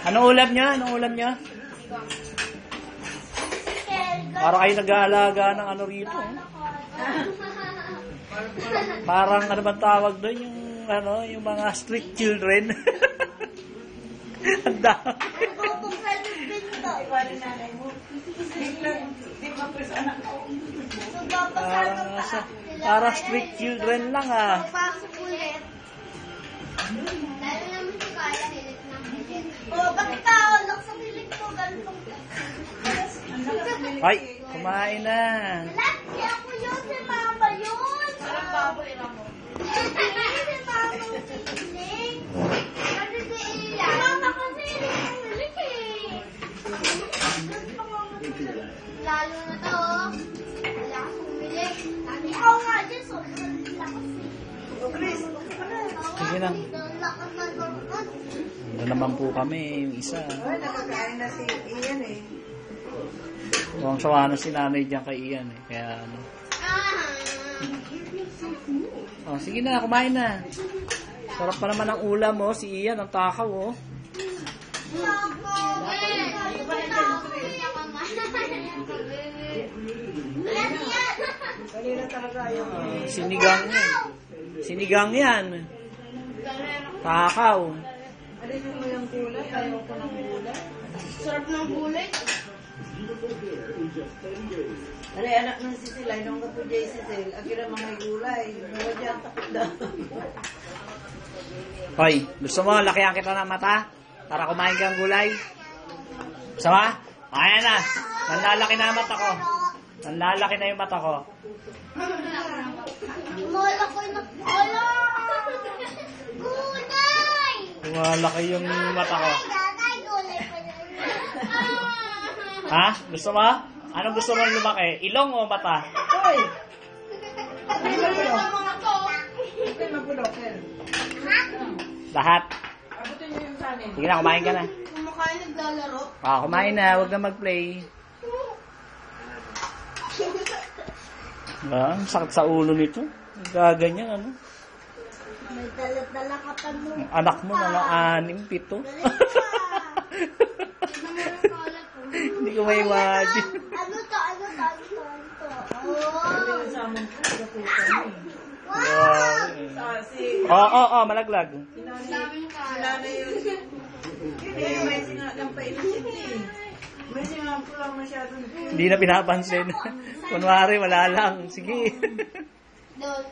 Anong ulam niya? Anong ulam niya? Para kayo nag-aalaga ng ano rito. Eh. Parang ano bang tawag doon? Yung mga street children. Ang dami. Parang street children lang ah. Ay, kumain na. Kaya ako yun, si Mama yun. Parang baboy lang mo. Si Mama yung siling. Kasi si Iya. Mama kasi siling eh. Lalo na to. Wala akong bumili. Ako nga dyan, sobrang lakas eh. Sige na. Lakas na lakas. Ito naman po kami, yung isa. Ay, nakakain na si Ian eh. Huwag sawa na si nanay dyan kay Ian eh. Kaya ano. Oh, sige na, kumain na. Sarap pa naman ang ulam oh. Si Ian, ang takaw oh. Kanina talaga yung Sinigang yan. Sinigang yan. Takaw. alin mo yung gulay, ayaw ko ng gulay. Sarap ng gulay. Alay, anak ng Sisilay, nung ka po dyan Sisil, akira mga gulay. Mga dyan, takot daw. Hoy, gusto mo, lakihan kita ng mata? Para kumain kang gulay? Gusto mo? Ayan na. Nanlalaki na ang mata ko. Nanlalaki na yung mata ko. Wala ko na. Wala! Gulay! Malaki yung mata ko. Gagay, gulay pa na. Ha? Gusto mo? Anong gusto mo lumaki? Ilong o mata? Hoy! Mga to. Ito yung mapulok, eh. Lahat. Abutin niyo yung kanin. Sige na, kumain ka na. Kumakain naglalaro. Kumain na. Huwag na mag-play. Ang sakit sa ulo nito. Gaganyan, ano? May dala-dala ka pa mo. Ang anak mo na 6, 7. Hindi ko may imagine. Ano to? Ano to? Ano to? Ano to? Ito yung samang ko, kaputan eh. Si Oo, malaglag. nanay yun. Hindi, may sinakang painisin eh. May sinakang ko lang masyadong. Hindi na pinapansin. Kunwari, wala lang. Sige. Doon.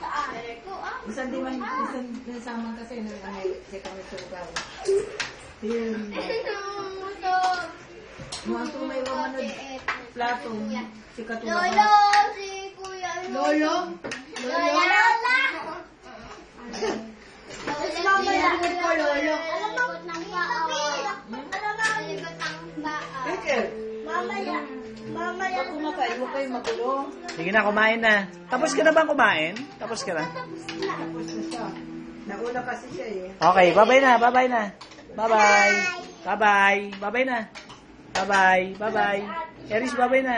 Saan? Ito ah. Bisan di man, bisan samang kasi nung si kami sugaw. Yun. Ano to? Mga tumay mga plato. Si Katulong. Lolo! Si Kuya Lolo! Lola! Lola! Lolo! Alam mo, ng paawa. Alam mo, ligot ng paa. Rachel, Mamaya. Mamaya. pag kumakain mo kayo magulo. Sige na, kumain na. Tapos ka na bang kumain? Tapos ka na? Tapos na siya. Nauna kasi siya eh. Okay, bye-bye na. Bye-bye na. Bye-bye. Bye-bye. Bye-bye na. Bye-bye. Bye-bye. Eris, bye-bye na.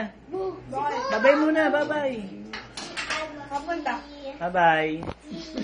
Bye-bye muna. Bye-bye. Papunta. Bye-bye.